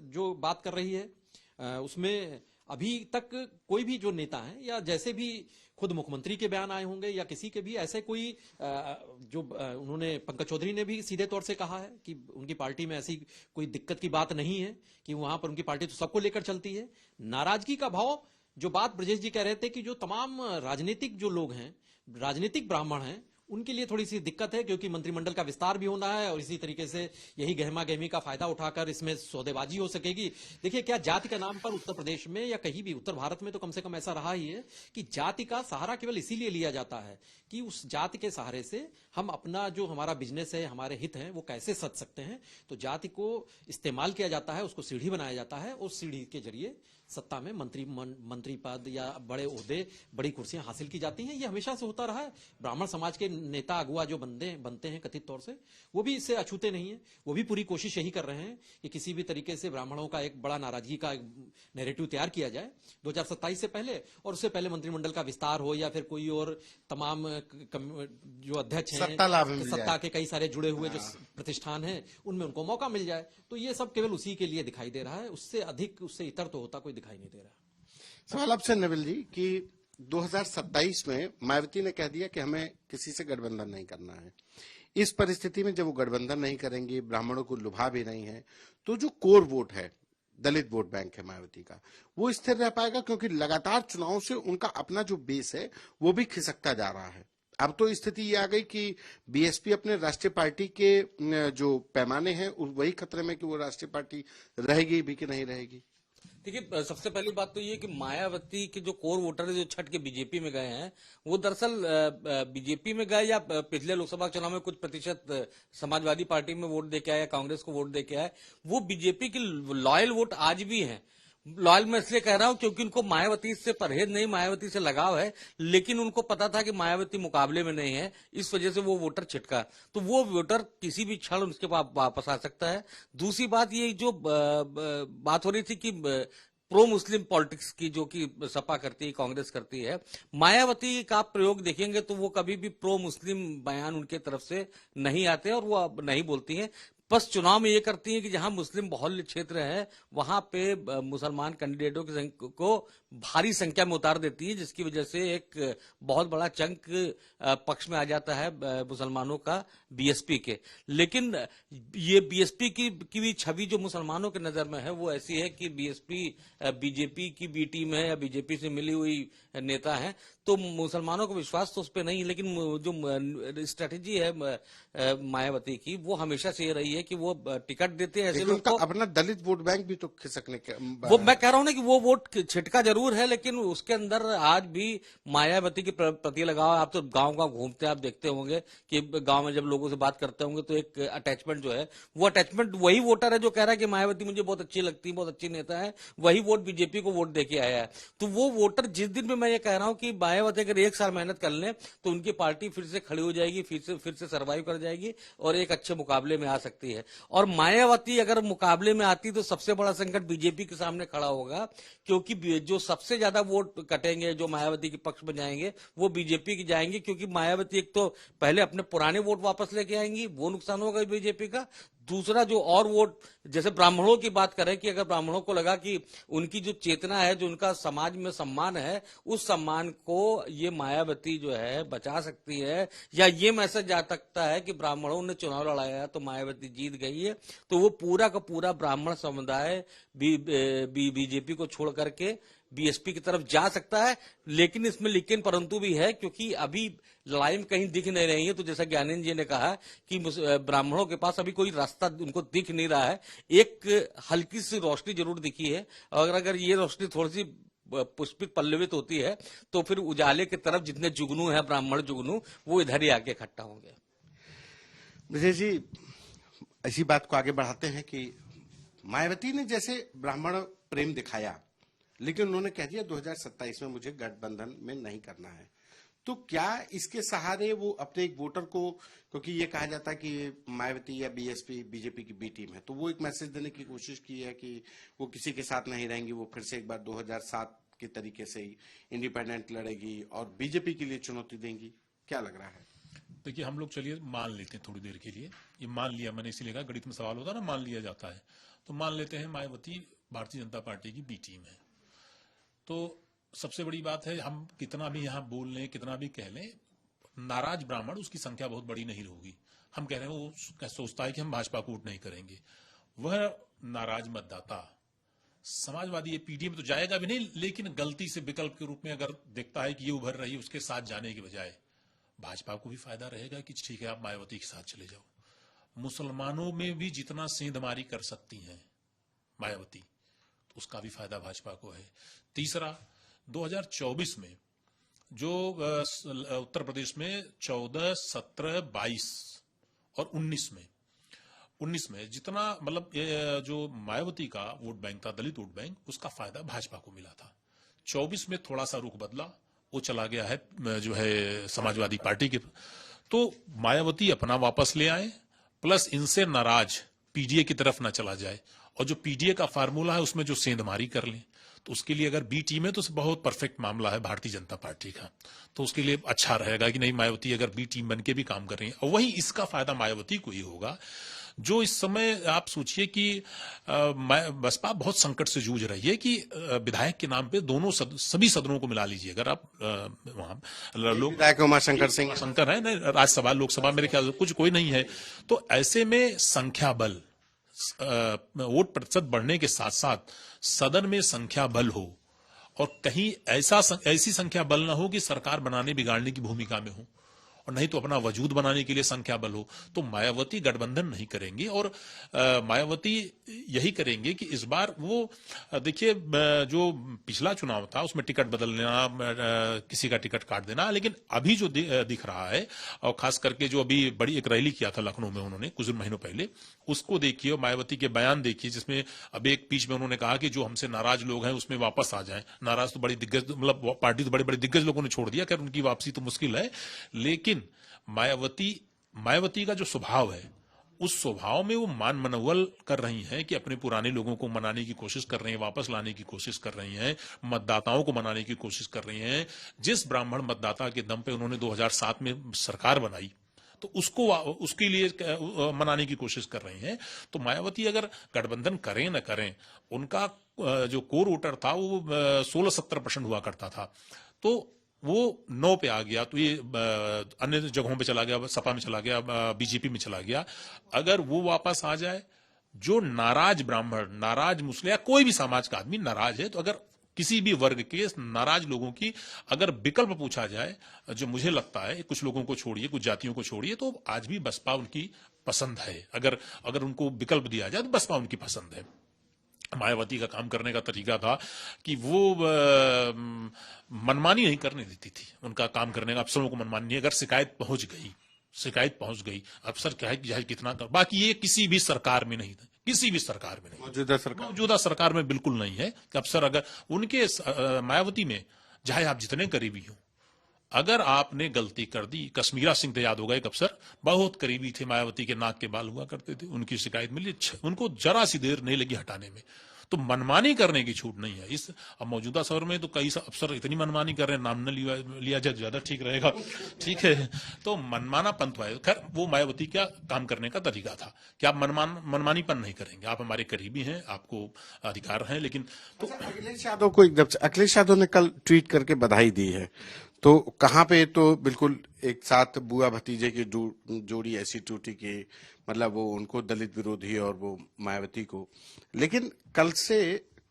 जो बात कर रही है उसमें अभी तक कोई भी जो नेता है, या जैसे भी खुद मुख्यमंत्री के बयान आए होंगे या किसी के भी ऐसे कोई जो उन्होंने, पंकज चौधरी ने भी सीधे तौर से कहा है कि उनकी पार्टी में ऐसी कोई दिक्कत की बात नहीं है, कि वहां पर उनकी पार्टी तो सबको लेकर चलती है। नाराजगी का भाव, जो बात ब्रजेश जी कह रहे थे कि जो तमाम राजनीतिक जो लोग हैं, राजनीतिक ब्राह्मण हैं, उनके लिए थोड़ी सी दिक्कत है, क्योंकि मंत्रिमंडल का विस्तार भी होना है, और इसी तरीके से यही गहमा गहमी का फायदा उठाकर इसमें सौदेबाजी हो सकेगी। देखिए, क्या जाति के नाम पर उत्तर प्रदेश में या कहीं भी उत्तर भारत में तो कम से कम ऐसा रहा ही है कि जाति का सहारा केवल इसीलिए लिया जाता है कि उस जाति के सहारे से हम अपना जो हमारा बिजनेस है, हमारे हित हैं, वो कैसे सध सकते हैं। तो जाति को इस्तेमाल किया जाता है, उसको सीढ़ी बनाया जाता है, उस सीढ़ी के जरिए सत्ता में मंत्री पद या बड़े ओहदे, बड़ी कुर्सियां हासिल की जाती हैं। ये हमेशा से होता रहा है। ब्राह्मण समाज के नेता अगुआ जो बनते हैं कथित तौर से, वो भी इससे अछूते नहीं है। वो भी पूरी कोशिश यही कर रहे हैं कि किसी भी तरीके से ब्राह्मणों का एक बड़ा नाराजगी का नैरेटिव तैयार किया जाए 2027 से पहले, और उससे पहले मंत्रिमंडल का विस्तार हो या फिर कोई और तमाम जो अध्यक्ष हैं, सत्ता के कई सारे जुड़े हुए जो प्रतिष्ठान हैं, उनमें उनको मौका मिल जाए। तो ये सब केवल उसी के लिए दिखाई दे रहा है, उससे अधिक, उससे इतर तो होता कोई दिखाई नहीं दे रहा। सवाल आपसे नविल जी कि 2027 में मायावती ने कह दिया कि हमें किसी से गठबंधन नहीं करना है। इस परिस्थिति में जब वो गठबंधन नहीं करेंगे, ब्राह्मणों को लुभा भी नहीं है, तो जो कोर वोट है, दलित वोट बैंक है मायावती का, वो स्थिर रह पाएगा, क्योंकि लगातार चुनाव से उनका अपना जो बेस है वो भी खिसकता जा रहा है। अब तो स्थिति ये आ गई कि बीएसपी अपने राष्ट्रीय पार्टी के जो पैमाने हैं वही खतरे में कि वो राष्ट्रीय पार्टी रहेगी भी कि नहीं रहेगी। देखिए, सबसे पहली बात तो ये कि मायावती के जो कोर वोटर है, जो छठ के बीजेपी में गए हैं, वो दरअसल बीजेपी में गए या पिछले लोकसभा चुनाव में कुछ प्रतिशत समाजवादी पार्टी में वोट देके आए या कांग्रेस को वोट देके आए, वो बीजेपी की लॉयल वोट आज भी है। लॉयल मैं इसलिए कह रहा हूं क्योंकि उनको मायावती से परहेज नहीं, मायावती से लगाव है, लेकिन उनको पता था कि मायावती मुकाबले में नहीं है, इस वजह से वो वोटर छिटका। तो वो वोटर किसी भी क्षण उसके पास वापस आ सकता है। दूसरी बात ये जो बात हो रही थी कि प्रो मुस्लिम पॉलिटिक्स की, जो कि सपा करती है, कांग्रेस करती है, मायावती का आप प्रयोग देखेंगे तो वो कभी भी प्रो मुस्लिम बयान उनके तरफ से नहीं आते और वो अब नहीं बोलती हैं। बस चुनाव में ये करती हैं कि जहां मुस्लिम बहुल्य क्षेत्र है वहां पे मुसलमान कैंडिडेटों को भारी संख्या में उतार देती है, जिसकी वजह से एक बहुत बड़ा चंक पक्ष में आ जाता है मुसलमानों का बीएसपी के। लेकिन ये बीएसपी की भी छवि जो मुसलमानों के नजर में है वो ऐसी है कि बीएसपी बीजेपी की बी टीम है या बीजेपी से मिली हुई नेता है, तो मुसलमानों को विश्वास तो उस पर नहीं। लेकिन जो स्ट्रेटेजी है मायावती की, वो हमेशा से ये रही है कि वो टिकट देते हैं ऐसे लोग को। अपना दलित वोट बैंक भी तो खिसकने के वो मैं कह रहा हूं ना कि वो वोट छिटका जरूर है, लेकिन उसके अंदर आज भी मायावती के प्रति लगाव। आप तो गांव घूमते हैं, आप देखते होंगे कि गांव में जब लोगों से बात करते होंगे तो एक अटैचमेंट जो है, वो अटैचमेंट वही वोटर है जो कह रहा है कि मायावती मुझे बहुत अच्छी लगती है, बहुत अच्छी नेता है, वही वोट बीजेपी को वोट देके आया है। तो वो वोटर जिस दिन में मैं ये कह रहा हूं कि मायावती अगर एक साल मेहनत कर लें तो उनकी पार्टी फिर से खड़ी हो जाएगी, फिर से सर्वाइव कर जाएगी और एक अच्छे मुकाबले में आ सकती है। और मायावती अगर मुकाबले में आती तो सबसे बड़ा संकट बीजेपी के सामने खड़ा होगा, क्योंकि जो सबसे ज्यादा वोट कटेंगे, जो मायावती के पक्ष में जाएंगे, वो बीजेपी की जाएंगे, क्योंकि मायावती एक तो पहले अपने पुराने वोट वापस लेके आएंगी, वो नुकसान होगा बीजेपी का। दूसरा जो और वोट, जैसे ब्राह्मणों की बात करें कि अगर ब्राह्मणों को लगा कि उनकी जो चेतना है, जो उनका समाज में सम्मान है, उस सम्मान को ये मायावती जो है बचा सकती है, या ये मैसेज जा सकता है कि ब्राह्मणों ने चुनाव लड़ाया तो मायावती जीत गई है, तो वो पूरा का पूरा ब्राह्मण समुदाय बीजेपी को छोड़ करके बीएसपी की तरफ जा सकता है। लेकिन इसमें लेकिन परंतु भी है, क्योंकि अभी लड़ाई में कहीं दिख नहीं रही है। तो जैसा ज्ञानेंद्र जी ने कहा कि ब्राह्मणों के पास अभी कोई रास्ता उनको दिख नहीं रहा है। एक हल्की सी रोशनी जरूर दिखी है, और अगर ये रोशनी थोड़ी सी पुष्पित पल्लवित होती है तो फिर उजाले की तरफ जितने जुगनू है, ब्राह्मण जुगनू, वो इधर ही आके इकट्ठा होंगे। विजय जी, इसी बात को आगे बढ़ाते हैं कि मायावती ने जैसे ब्राह्मण प्रेम दिखाया, लेकिन उन्होंने कह दिया 2027 में मुझे गठबंधन में नहीं करना है। तो क्या इसके सहारे वो अपने एक वोटर को, क्योंकि ये कहा जाता है कि मायावती या बीएसपी बीजेपी की बी टीम है, तो वो एक मैसेज देने की कोशिश की है कि वो किसी के साथ नहीं रहेंगी, वो फिर से एक बार 2007 के तरीके से ही इंडिपेंडेंट लड़ेगी और बीजेपी के लिए चुनौती देंगी। क्या लग रहा है? देखिए, हम लोग चलिए मान लेते हैं थोड़ी देर के लिए, ये मान लिया, मैंने इसीलिए कहा गणित में सवाल होता है ना, मान लिया जाता है, तो मान लेते हैं मायावती भारतीय जनता पार्टी की बी टीम है। तो सबसे बड़ी बात है, हम कितना भी यहां बोल लें, कितना भी कह लें, नाराज ब्राह्मण उसकी संख्या बहुत बड़ी नहीं होगी। हम कह रहे हैं वो सोचता है कि हम भाजपा को वोट नहीं करेंगे, वह नाराज मतदाता समाजवादी ये पीडीए में तो जाएगा भी नहीं, लेकिन गलती से विकल्प के रूप में अगर देखता है कि ये उभर रही है, उसके साथ जाने के बजाय भाजपा को भी फायदा रहेगा कि ठीक है आप मायावती के साथ चले जाओ। मुसलमानों में भी जितना सेंधमारी कर सकती हैं मायावती, तो उसका भी फायदा भाजपा को है। तीसरा, 2024 में जो उत्तर प्रदेश में 14, 17, 22 और 19 में जितना मतलब जो मायावती का वोट बैंक था, दलित वोट बैंक, उसका फायदा भाजपा को मिला था। 24 में थोड़ा सा रुख बदला, वो चला गया है जो है समाजवादी पार्टी के। तो मायावती अपना वापस ले आए, प्लस इनसे नाराज पीडीए की तरफ ना चला जाए, और जो पीडीए का फार्मूला है उसमें जो सेंधमारी कर लें, तो उसके लिए अगर बी टीम है तो बहुत परफेक्ट मामला है भारतीय जनता पार्टी का। तो उसके लिए अच्छा रहेगा कि नहीं, मायावती अगर बी टीम बन के भी काम कर रही है, और वही इसका फायदा मायावती को ही होगा। जो इस समय आप सोचिए कि बसपा बहुत संकट से जूझ रही है कि विधायक के नाम पे दोनों सभी सदनों को मिला लीजिए। अगर आप वहां लोग विधायक उमाशंकर सिंह शंकर है ना, राज्यसभा लोकसभा मेरे ख्याल से कुछ कोई नहीं है, तो ऐसे में संख्या बल, वोट प्रतिशत बढ़ने के साथ साथ सदन में संख्या बल हो, और कहीं ऐसी संख्या बल ना हो कि सरकार बनाने बिगाड़ने की भूमिका में हो, और नहीं तो अपना वजूद बनाने के लिए संख्या बल हो। तो मायावती गठबंधन नहीं करेंगे और मायावती यही करेंगे कि इस बार वो देखिए जो पिछला चुनाव था उसमें टिकट बदलना, किसी का टिकट काट देना, लेकिन अभी जो दिख रहा है और खास करके जो अभी बड़ी एक रैली किया था लखनऊ में उन्होंने कुछ महीनों पहले, उसको देखिए, मायावती के बयान देखिए, जिसमें अब एक बीच में उन्होंने कहा कि जो हमसे नाराज लोग हैं उसमें वापस आ जाएं। नाराज तो बड़ी दिग्गज, मतलब पार्टी तो बड़े बड़े दिग्गज लोगों ने छोड़ दिया, खैर उनकी वापसी तो मुश्किल है, लेकिन मायावती का जो स्वभाव है उस स्वभाव में वो मान मनौवल कर रही हैं कि अपने पुराने लोगों को मनाने की कोशिश कर रही हैं, वापस लाने की कोशिश कर रही हैं, मतदाताओं को मनाने की कोशिश कर रही हैं। जिस ब्राह्मण मतदाता के दम पे उन्होंने 2007 में सरकार बनाई तो उसके लिए मनाने की कोशिश कर रही हैं। तो मायावती अगर गठबंधन करें न करें, उनका जो कोर वोटर था वो 16-17% हुआ करता था, तो वो 9 पे आ गया, तो ये अन्य जगहों पे चला गया, सपा में चला गया, बीजेपी में चला गया। अगर वो वापस आ जाए, जो नाराज ब्राह्मण, नाराज मुस्लिम या कोई भी समाज का आदमी नाराज है, तो अगर किसी भी वर्ग के नाराज लोगों की अगर विकल्प पूछा जाए, जो मुझे लगता है कुछ लोगों को छोड़िए, कुछ जातियों को छोड़िए, तो आज भी बसपा उनकी पसंद है। अगर उनको विकल्प दिया जाए तो बसपा उनकी पसंद है। मायावती का काम करने का तरीका था कि वो मनमानी नहीं करने देती थी। उनका काम करने का अफसरों को मनमानी नहीं, अगर शिकायत पहुंच गई, अफसर चाहे कितना कर, बाकी ये किसी भी सरकार में नहीं था, किसी भी सरकार में नहीं, मौजूदा सरकार में बिल्कुल नहीं है कि अफसर अगर उनके मायावती में चाहे आप जितने करीबी हो, अगर आपने गलती कर दी, कश्मीरा सिंह तो याद होगा, एक अफसर बहुत करीबी थे, मायावती के नाक के बाल हुआ करते थे, उनकी शिकायत मिली, उनको जरा सी देर नहीं लगी हटाने में। तो मनमानी करने की छूट नहीं है इस अब मौजूदा सौर में। तो कई अफसर इतनी मनमानी कर रहे हैं, नाम न लिया जाए ज्यादा ठीक रहेगा, ठीक है। तो मनमाना पंथ है, खैर वो मायावती का काम करने का तरीका था कि आप मनमानीपन नहीं करेंगे, आप हमारे करीबी हैं, आपको अधिकार हैं। लेकिन तो अखिलेश यादव को एकदम से, अखिलेश यादव ने कल ट्वीट करके बधाई दी है, तो कहाँ पे तो बिल्कुल एक साथ बुआ भतीजे की जोड़ी ऐसी टूटी कि मतलब वो उनको दलित विरोधी और वो मायावती को। लेकिन कल से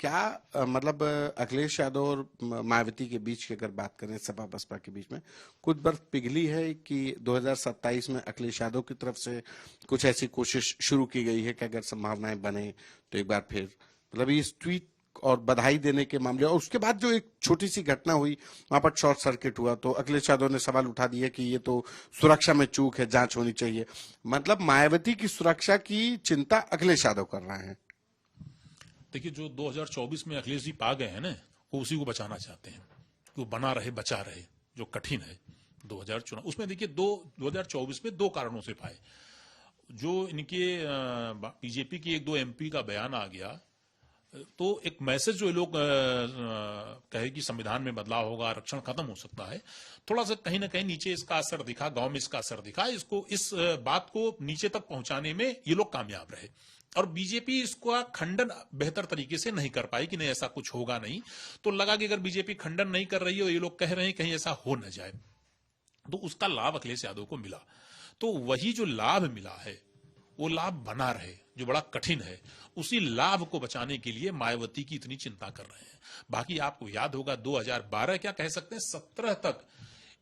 क्या मतलब अखिलेश यादव और मायावती के बीच की अगर बात करें, सपा बसपा के बीच में कुछ बर्फ पिघली है कि 2027 में अखिलेश यादव की तरफ से कुछ ऐसी कोशिश शुरू की गई है कि अगर संभावनाएं बने तो एक बार फिर मतलब इस ट्वीट और बधाई देने के मामले, और उसके बाद जो एक छोटी सी घटना हुई वहां पर शॉर्ट सर्किट हुआ, तो अखिलेश यादव ने सवाल उठा दिया कि ये तो सुरक्षा में चूक है, जांच होनी चाहिए। मतलब मायावती की सुरक्षा की चिंता अखिलेश यादव कर रहे हैं। देखिए, जो 2024 में अखिलेश जी पा गए हैं ना, वो उसी को बचाना चाहते हैं, वो बना रहे, बचा रहे, जो कठिन है 2000 चुनाव। उसमें देखिए 2024 में 2 कारणों से पाए। जो इनके बीजेपी की 1-2 एमपी का बयान आ गया, तो एक मैसेज जो ये लोग कहे कि संविधान में बदलाव होगा, आरक्षण खत्म हो सकता है, थोड़ा सा कहीं ना कहीं नीचे इसका असर दिखा, गांव में इसका असर दिखा। इस बात को नीचे तक पहुंचाने में ये लोग कामयाब रहे, और बीजेपी इसका खंडन बेहतर तरीके से नहीं कर पाई कि नहीं ऐसा कुछ होगा नहीं। तो लगा कि अगर बीजेपी खंडन नहीं कर रही है, ये लोग कह रहे हैं कहीं ऐसा हो न जाए, तो उसका लाभ अखिलेश यादव को मिला। तो वही जो लाभ मिला है वो लाभ बना रहे, जो बड़ा कठिन है, उसी लाभ को बचाने के लिए मायावती की इतनी चिंता कर रहे हैं। बाकी आपको याद होगा 2012 क्या कह सकते हैं 17 तक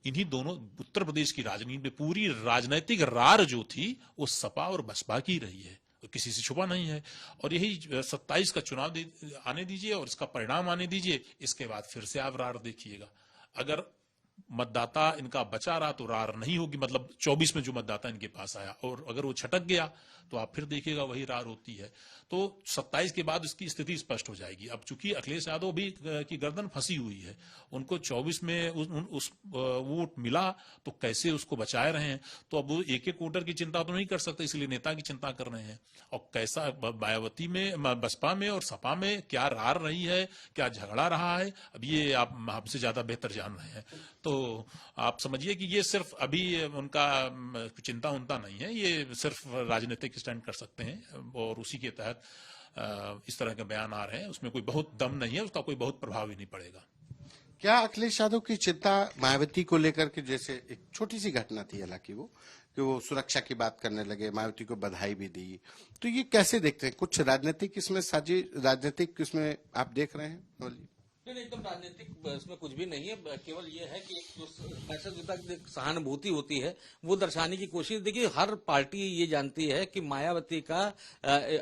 इन्हीं दोनों उत्तर प्रदेश की राजनीति में पूरी राजनीतिक रार जो थी वो सपा और बसपा की रही है, किसी से छुपा नहीं है। और यही 27 का चुनाव आने दीजिए और इसका परिणाम आने दीजिए, इसके बाद फिर से आप रार देखिएगा। अगर मतदाता इनका बचा रहा तो रार नहीं होगी, मतलब 24 में जो मतदाता इनके पास आया, और अगर वो छटक गया तो आप फिर देखिएगा वही रार होती है। तो 27 के बाद उसकी स्थिति स्पष्ट हो जाएगी। अब चूंकि अखिलेश यादव भी की गर्दन फंसी हुई है, उनको 24 में उस वोट मिला तो कैसे उसको बचाए रहे हैं, तो अब वो एक वोटर की चिंता तो नहीं कर सकते, इसलिए नेता की चिंता कर रहे हैं। और कैसा मायावती में, बसपा में और सपा में क्या रार रही है, क्या झगड़ा रहा है, अब ये आप हमसे ज्यादा बेहतर जान रहे हैं। तो आप समझिए कि ये सिर्फ अभी उनका चिंता उनता नहीं है, ये सिर्फ राजनीतिक स्टैंड कर सकते हैं, और उसी के तहत इस तरह के बयान आ रहे हैं। उसमें कोई बहुत दम नहीं है, उसका कोई बहुत प्रभाव ही नहीं पड़ेगा। क्या अखिलेश यादव की चिंता मायावती को लेकर के, जैसे एक छोटी सी घटना थी हालांकि वो, कि वो सुरक्षा की बात करने लगे, मायावती को बधाई भी दी, तो ये कैसे देखते हैं? कुछ राजनीतिक इसमें आप देख रहे हैं? नहीं, एकदम राजनीतिक इसमें कुछ भी नहीं है। केवल ये है कि एक जो सहानुभूति होती है वो दर्शाने की कोशिश। देखिए, हर पार्टी ये जानती है कि मायावती का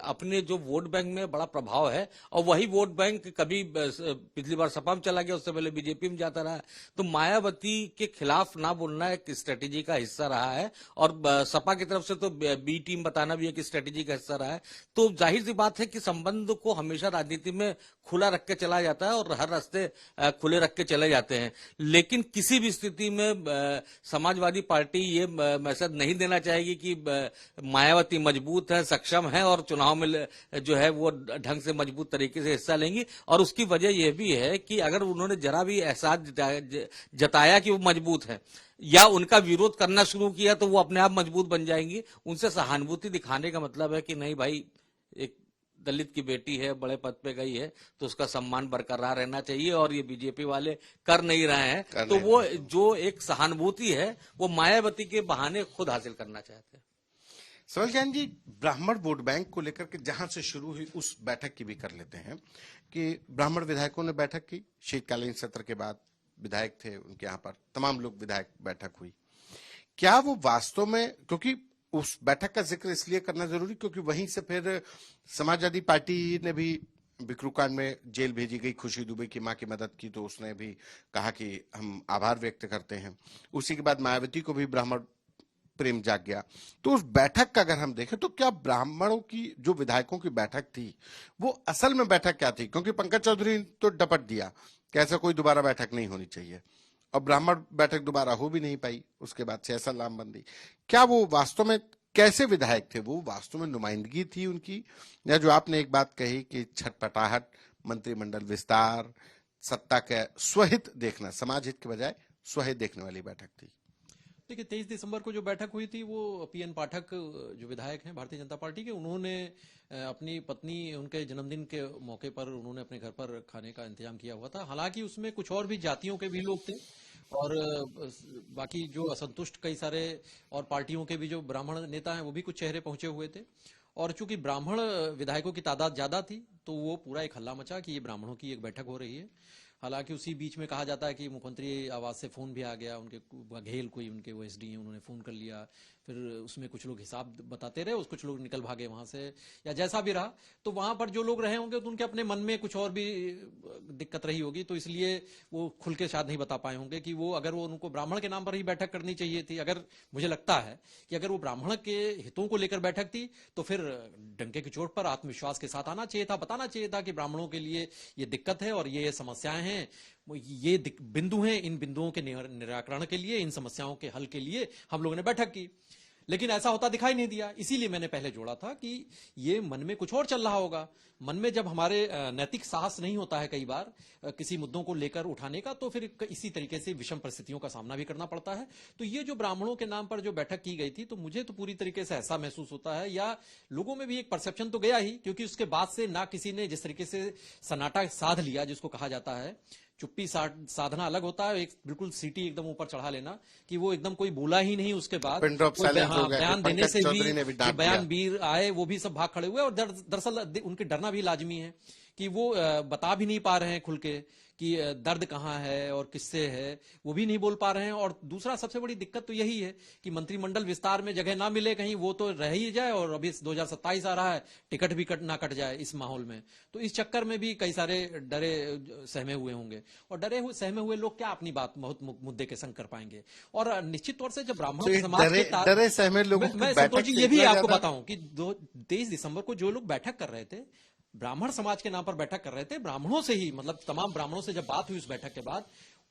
अपने जो वोट बैंक में बड़ा प्रभाव है, और वही वोट बैंक कभी पिछली बार सपा में चला गया, उससे पहले बीजेपी में जाता रहा। तो मायावती के खिलाफ ना बोलना एक स्ट्रेटेजी का हिस्सा रहा है, और सपा की तरफ से तो बी टीम बताना भी एक स्ट्रेटेजी का हिस्सा रहा है। तो जाहिर सी बात है कि संबंध को हमेशा राजनीति में खुला रख के चला जाता है और हर रास्ते खुले रख के चले जाते हैं। लेकिन किसी भी स्थिति में समाजवादी पार्टी ये मैसेज नहीं देना चाहेगी कि मायावती मजबूत है, सक्षम है और चुनाव में जो है वो ढंग से मजबूत तरीके से हिस्सा लेंगी। और उसकी वजह यह भी है कि अगर उन्होंने जरा भी एहसास जताया कि वो मजबूत है या उनका विरोध करना शुरू किया तो वो अपने आप मजबूत बन जाएंगी। उनसे सहानुभूति दिखाने का मतलब है कि नहीं भाई, एक दलित की बेटी है, बड़े पद पे गई है, तो उसका सम्मान बरकरार रहना चाहिए, और ये बीजेपी वाले कर नहीं रहे हैं। तो वो जो एक सहानुभूति है वो मायावती के बहाने खुद हासिल करना चाहते हैं। सवाल ज्ञान जी, ब्राह्मण वोट बैंक को लेकर के जहां से शुरू हुई उस बैठक की भी कर लेते हैं कि ब्राह्मण विधायकों ने बैठक की, शीतकालीन सत्र के बाद विधायक थे उनके यहाँ पर तमाम लोग विधायक बैठक हुई। क्या वो वास्तव में, क्योंकि उस बैठक का जिक्र इसलिए करना जरूरी क्योंकि वहीं से फिर समाजवादी पार्टी ने भी बिकरू कांड में जेल भेजी गई खुशी दुबे की मां की मदद की, तो उसने भी कहा कि हम आभार व्यक्त करते हैं। उसी के बाद मायावती को भी ब्राह्मण प्रेम जाग गया। तो उस बैठक का अगर हम देखें तो क्या ब्राह्मणों की जो विधायकों की बैठक थी वो असल में बैठक क्या थी? क्योंकि पंकज चौधरी ने तो डपट दिया कि ऐसा कोई दोबारा बैठक नहीं होनी चाहिए, और ब्राह्मण बैठक दोबारा हो भी नहीं पाई। उसके बाद से ऐसा लामबंदी, क्या वो वास्तव में कैसे विधायक थे? वो वास्तव में नुमाइंदगी थी उनकी, या जो आपने एक बात कही कि छटपटाहट, मंत्रिमंडल विस्तार, सत्ता का स्वहित देखना, समाज हित के बजाय स्वहित देखने वाली बैठक थी? देखिए, 23 दिसंबर को जो बैठक हुई थी वो पीएन पाठक जो विधायक हैं भारतीय जनता पार्टी के, उन्होंने अपनी पत्नी उनके जन्मदिन के मौके पर उन्होंने अपने घर पर खाने का इंतजाम किया हुआ था। हालांकि उसमें कुछ और भी जातियों के भी लोग थे और बाकी जो असंतुष्ट कई सारे और पार्टियों के भी जो ब्राह्मण नेता हैं वो भी कुछ चेहरे पहुंचे हुए थे। और चूंकि ब्राह्मण विधायकों की तादाद ज्यादा थी तो वो पूरा एक हल्ला मचा कि ये ब्राह्मणों की एक बैठक हो रही है। हालांकि उसी बीच में कहा जाता है कि मुख्यमंत्री आवास से फोन भी आ गया, उनके बघेल कोई उनके वो एसडी हैं, उन्होंने फोन कर लिया। फिर उसमें कुछ लोग हिसाब बताते रहे, कुछ लोग निकल भागे वहां से, या जैसा भी रहा। तो वहां पर जो लोग रहे होंगे तो उनके अपने मन में कुछ और भी दिक्कत रही होगी, तो इसलिए वो खुल के शायद नहीं बता पाए होंगे कि वो अगर वो उनको ब्राह्मण के नाम पर ही बैठक करनी चाहिए थी। अगर मुझे लगता है कि अगर वो ब्राह्मण के हितों को लेकर बैठक थी तो फिर डंके की चोट पर आत्मविश्वास के साथ आना चाहिए था, बताना चाहिए था कि ब्राह्मणों के लिए ये दिक्कत है और ये समस्याएं हैं, ये बिंदु हैं, इन बिंदुओं के निराकरण के लिए, इन समस्याओं के हल के लिए हम लोगों ने बैठक की। लेकिन ऐसा होता दिखाई नहीं दिया। इसीलिए मैंने पहले जोड़ा था कि ये मन में कुछ और चल रहा होगा। मन में जब हमारे नैतिक साहस नहीं होता है कई बार किसी मुद्दों को लेकर उठाने का, तो फिर इसी तरीके से विषम परिस्थितियों का सामना भी करना पड़ता है। तो ये जो ब्राह्मणों के नाम पर जो बैठक की गई थी, तो मुझे तो पूरी तरीके से ऐसा महसूस होता है, या लोगों में भी एक परसेप्शन तो गया ही, क्योंकि उसके बाद से ना किसी ने जिस तरीके से सन्नाटा साध लिया, जिसको कहा जाता है चुप्पी साधना अलग होता है, एक बिल्कुल सीटी एकदम ऊपर चढ़ा लेना कि वो एकदम कोई बोला ही नहीं। उसके बाद बयान देने से भी बयान वीर आए, वो भी सब भाग खड़े हुए। और दरअसल उनके डरना भी लाजमी है कि वो बता भी नहीं पा रहे हैं खुल के कि दर्द कहां है और किससे है, वो भी नहीं बोल पा रहे हैं। और दूसरा सबसे बड़ी दिक्कत तो यही है कि मंत्रिमंडल विस्तार में जगह ना मिले, कहीं वो तो रह ही जाए, और अभी 2027 आ रहा है, टिकट भी ना कट जाए इस माहौल में। तो इस चक्कर में भी कई सारे डरे सहमे हुए होंगे, और डरे हुए सहमे हुए लोग क्या अपनी बात बहुत मुद्दे के संग कर पाएंगे। और निश्चित तौर से जब ब्राह्मण समाज के डरे सहमे लोग, मैं संतोष जी ये भी आपको बताऊं कि 23 दिसंबर को जो लोग बैठक कर रहे थे, ब्राह्मण समाज के नाम पर बैठक कर रहे थे, ब्राह्मणों से ही, मतलब तमाम ब्राह्मणों से जब बात हुई उस बैठक के बाद,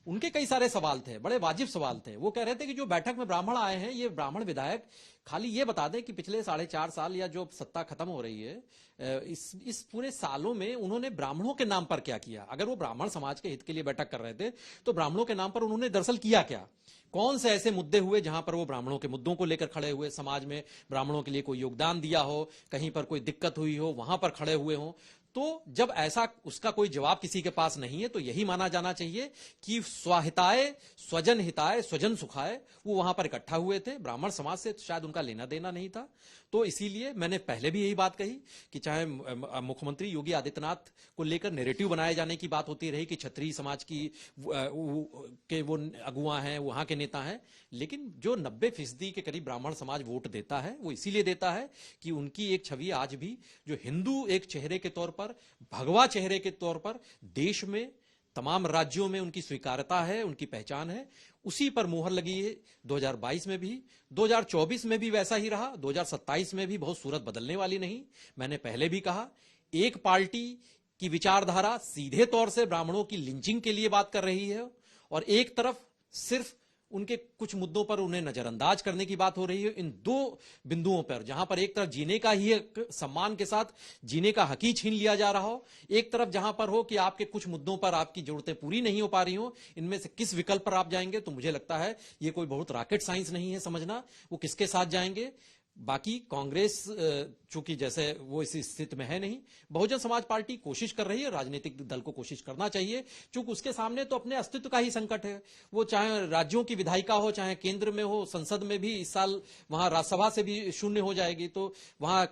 उनके कई सारे सवाल थे, बड़े वाजिब सवाल थे। वो कह रहे थे कि जो बैठक में ब्राह्मण आए हैं, ये ब्राह्मण विधायक खाली ये बता दें कि पिछले 4.5 साल या जो सत्ता खत्म हो रही है, इस पूरे सालों में उन्होंने ब्राह्मणों के नाम पर क्या किया। अगर वो ब्राह्मण समाज के हित के लिए बैठक कर रहे थे तो ब्राह्मणों के नाम पर उन्होंने दरअसल किया क्या, कौन से ऐसे मुद्दे हुए जहां पर वो ब्राह्मणों के मुद्दों को लेकर खड़े हुए, समाज में ब्राह्मणों के लिए कोई योगदान दिया हो, कहीं पर कोई दिक्कत हुई हो, वहां पर खड़े हुए हो। तो जब ऐसा उसका कोई जवाब किसी के पास नहीं है तो यही माना जाना चाहिए कि स्वाहिताय स्वजन हिताय स्वजन सुखाय वो वहां पर इकट्ठा हुए थे। ब्राह्मण समाज से शायद उनका लेना देना नहीं था। तो इसीलिए मैंने पहले भी यही बात कही कि चाहे मुख्यमंत्री योगी आदित्यनाथ को लेकर नैरेटिव बनाए जाने की बात होती रही कि क्षत्रिय समाज की के वो अगुआ हैं, वहां के नेता हैं, लेकिन जो 90% के करीब ब्राह्मण समाज वोट देता है वो इसीलिए देता है कि उनकी एक छवि आज भी जो हिंदू एक चेहरे के तौर पर, भगवा चेहरे के तौर पर देश में तमाम राज्यों में उनकी स्वीकार्यता है, उनकी पहचान है, उसी पर मोहर लगी है। 2022 में भी, 2024 में भी वैसा ही रहा, 2027 में भी बहुत सूरत बदलने वाली नहीं। मैंने पहले भी कहा, एक पार्टी की विचारधारा सीधे तौर से ब्राह्मणों की लिंचिंग के लिए बात कर रही है और एक तरफ सिर्फ उनके कुछ मुद्दों पर उन्हें नजरअंदाज करने की बात हो रही है। इन दो बिंदुओं पर, जहां पर एक तरफ जीने का ही सम्मान के साथ जीने का हक ही छीन लिया जा रहा हो, एक तरफ जहां पर हो कि आपके कुछ मुद्दों पर आपकी जरूरतें पूरी नहीं हो पा रही हो, इनमें से किस विकल्प पर आप जाएंगे, तो मुझे लगता है ये कोई बहुत रॉकेट साइंस नहीं है समझना वो किसके साथ जाएंगे। बाकी कांग्रेस चूंकि जैसे वो इस स्थिति में है नहीं, बहुजन समाज पार्टी कोशिश कर रही है, राजनीतिक दल को कोशिश करना चाहिए, चूंकि उसके सामने तो अपने अस्तित्व का ही संकट है। वो चाहे राज्यों की विधायिका हो, चाहे केंद्र में हो, संसद में भी इस साल वहां राज्यसभा से भी शून्य हो जाएगी, तो वहां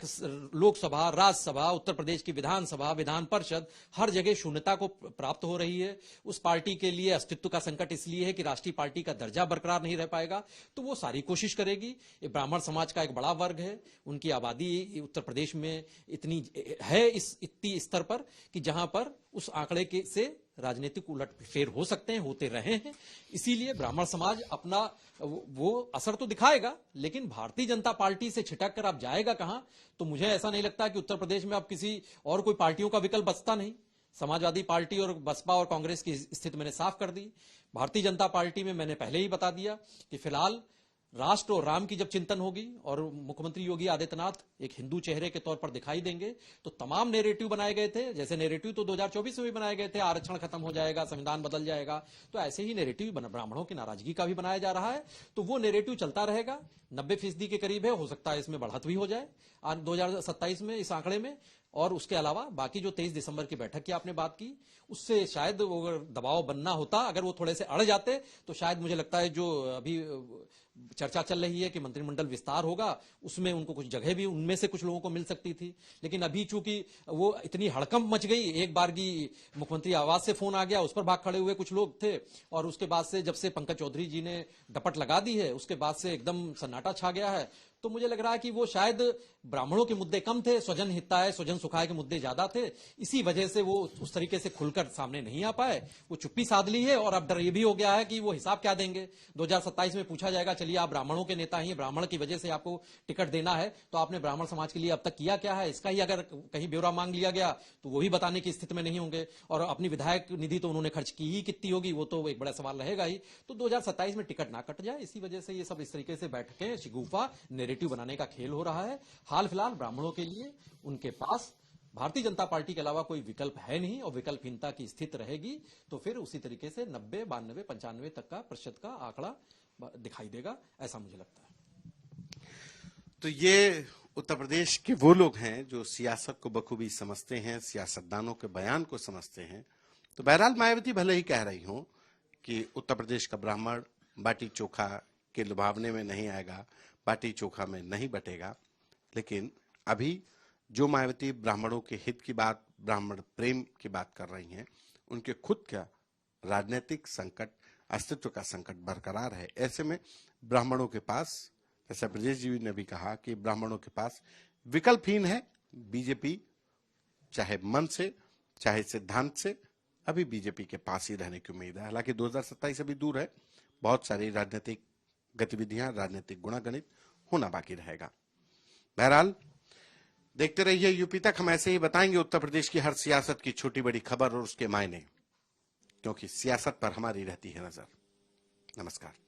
लोकसभा, राज्यसभा, उत्तर प्रदेश की विधानसभा, विधान परिषद, हर जगह शून्यता को प्राप्त हो रही है। उस पार्टी के लिए अस्तित्व का संकट इसलिए है कि राष्ट्रीय पार्टी का दर्जा बरकरार नहीं रह पाएगा, तो वो सारी कोशिश करेगी। ये ब्राह्मण समाज का एक बड़ा वर्ग है, उनकी आबादी उत्तर प्रदेश में इतनी है, इतनी स्तर पर कि जहां पर उस आंकड़े के से राजनीतिक उलटफेर हो सकते हैं, होते रहे हैं। इसीलिए ब्राह्मण समाज अपना वो असर तो दिखाएगा, लेकिन भारतीय जनता पार्टी से छिटक कर अब जाएगा कहां, तो मुझे ऐसा नहीं लगता कि उत्तर प्रदेश में अब किसी और कोई पार्टियों का विकल्प बचता नहीं। समाजवादी पार्टी और बसपा और कांग्रेस की स्थिति मैंने साफ कर दी। भारतीय जनता पार्टी में मैंने पहले ही बता दिया कि फिलहाल राष्ट्र और राम की जब चिंतन होगी और मुख्यमंत्री योगी आदित्यनाथ एक हिंदू चेहरे के तौर पर दिखाई देंगे, तो तमाम नैरेटिव बनाए गए थे, जैसे नैरेटिव तो 2024 में भी बनाए गए थे, आरक्षण खत्म हो जाएगा, संविधान बदल जाएगा, तो ऐसे ही नैरेटिव ब्राह्मणों की नाराजगी का भी बनाया जा रहा है। तो वो नैरेटिव चलता रहेगा, 90% के करीब है, हो सकता है इसमें बढ़त भी हो जाए 2027 में इस आंकड़े में। और उसके अलावा बाकी जो 23 दिसंबर की बैठक की आपने बात की, उससे शायद अगर दबाव बनना होता, अगर वो थोड़े से अड़ जाते, तो शायद मुझे लगता है जो अभी चर्चा चल रही है कि मंत्रिमंडल विस्तार होगा, उसमें उनको कुछ जगह भी उनमें से कुछ लोगों को मिल सकती थी। लेकिन अभी चूंकि वो इतनी हड़कंप मच गई, एक बार की मुख्यमंत्री आवास से फोन आ गया, उस पर भाग खड़े हुए कुछ लोग थे, और उसके बाद से जब से पंकज चौधरी जी ने डपट लगा दी है, उसके बाद से एकदम सन्नाटा छा गया है। तो मुझे लग रहा है कि वो शायद ब्राह्मणों के मुद्दे कम थे, स्वजन हिताय स्वजन सुखाय के मुद्दे ज्यादा थे, इसी वजह से वो उस तरीके से खुलकर सामने नहीं आ पाए, वो चुप्पी साध ली है। और अब डर ये भी हो गया है कि वो हिसाब क्या देंगे, 2027 में पूछा जाएगा, चलिए आप ब्राह्मणों के नेता हैं, ब्राह्मण की वजह से आपको टिकट देना है, तो आपने ब्राह्मण समाज के लिए अब तक किया क्या है, इसका ही अगर कहीं ब्यौरा मांग लिया गया तो वो भी बताने की स्थिति में नहीं होंगे। और अपनी विधायक निधि तो उन्होंने खर्च की ही कितनी होगी, वो तो एक बड़ा सवाल रहेगा ही। तो 2027 में टिकट ना कट जाए, इसी वजह से ये सब इस तरीके से बैठकें शिगुफा नैरेटिव बनाने का खेल हो रहा है। हाल फिलहाल ब्राह्मणों के लिए उनके पास भारतीय जनता पार्टी के अलावा कोई विकल्प है नहीं, और विकल्पहीनता की स्थिति रहेगी तो फिर उसी तरीके से 90, 92, 95 तक का प्रतिशत का आंकड़ा दिखाई देगा, ऐसा मुझे लगता है। तो ये उत्तर प्रदेश के वो लोग हैं जो सियासत को बखूबी समझते हैं, सियासतदानों के बयान को समझते हैं। तो बहरहाल मायावती भले ही कह रही हो कि उत्तर प्रदेश का ब्राह्मण बाटी चोखा के लुभावने में नहीं आएगा, बाटी चोखा में नहीं बटेगा, लेकिन अभी जो मायावती ब्राह्मणों के हित की बात, ब्राह्मण प्रेम की बात कर रही हैं, उनके खुद का राजनीतिक संकट, अस्तित्व का संकट बरकरार है। ऐसे में ब्राह्मणों के पास, जैसा ब्रजेश जी ने भी कहा कि ब्राह्मणों के पास विकल्पहीन है। बीजेपी चाहे मन से चाहे सिद्धांत से अभी बीजेपी के पास ही रहने की उम्मीद है। हालांकि 2027 अभी दूर है, बहुत सारी राजनीतिक गतिविधियां, राजनीतिक गुणागणित होना बाकी रहेगा। बहरहाल देखते रहिए यूपी तक, हम ऐसे ही बताएंगे उत्तर प्रदेश की हर सियासत की छोटी बड़ी खबर और उसके मायने, क्योंकि सियासत पर हमारी रहती है नजर। नमस्कार।